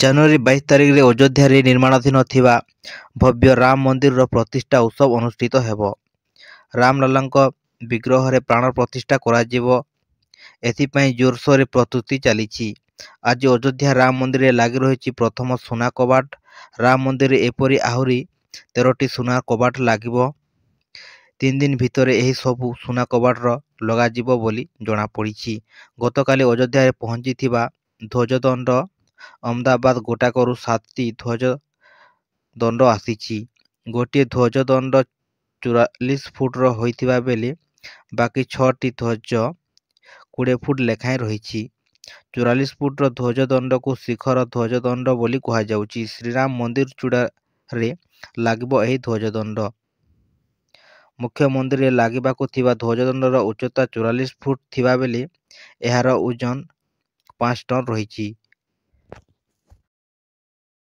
ଜାନୁଆରୀ 22 ତାରିଖରେ ଅଯୋଧ୍ୟାରେ ନିର୍ମାଣାଧୀନ ଥିବା ଭବ୍ୟ ରାମ ମନ୍ଦିରର ପ୍ରତିଷ୍ଠା ଉତ୍ସବ ଅନୁଷ୍ଠିତ ହେବ। ରାମଲାଲାଙ୍କ ବିଗ୍ରହରେ ପ୍ରାଣ ପ୍ରତିଷ୍ଠା କରାଯିବ। ଏଥିପାଇଁ ଜୋରସୋରରେ ପ୍ରସ୍ତୁତି ଚାଲିଛି। ଆଜି ଅଯୋଧ୍ୟା ରାମ ମନ୍ଦିରରେ ଲାଗି ରହିଛି ପ୍ରଥମ ସୁନା କବାଟ। ରାମ ମନ୍ଦିରରେ ଏପରି ଆହୁରି 13ଟି ସୁନା କବାଟ ଲାଗିବ। 3 ଦିନ ଭିତରେ ଏହି ସବୁ ସୁନା କବାଟ ଲଗାଯିବ ବୋଲି ଜଣାପଡ଼ିଛି। ଗତକାଲି ଅଯୋଧ୍ୟାରେ ପହଞ୍ଚିଥିବା ଧ୍ୱଜଦଣ୍ଡ ଅହମ୍ମଦାବାଦ ଗୋଟାକରୁ 7ଟି ଧ୍ୱଜଦଣ୍ଡ ଆସିଛି। ଗୋଟିଏ ଧ୍ୱଜଦଣ୍ଡ 44 ଫୁଟର ହୋଇଥିବା ବେଳେ ବାକି 6ଟି ଧ୍ୱଜ 20 ଫୁଟ ଲେଖାଏଁ ରହିଛି। 44 ଫୁଟର ଧ୍ୱଜଦଣ୍ଡକୁ ଶିଖର ଧ୍ୱଜଦଣ୍ଡ ବୋଲି କୁହାଯାଉଛି। ଶ୍ରୀରାମ ମନ୍ଦିର ଚୂଡ଼ାରେ ଲାଗିବ ଏହି ଧ୍ୱଜଦଣ୍ଡ। ମୁଖ୍ୟ ମନ୍ଦିରରେ ଲାଗିବାକୁ ଥିବା ଧ୍ୱଜଦଣ୍ଡର ଉଚ୍ଚତା 44 ଫୁଟ ଥିବାବେଳେ ଏହାର ଓଜନ 5 ଟନ୍ ରହିଛି।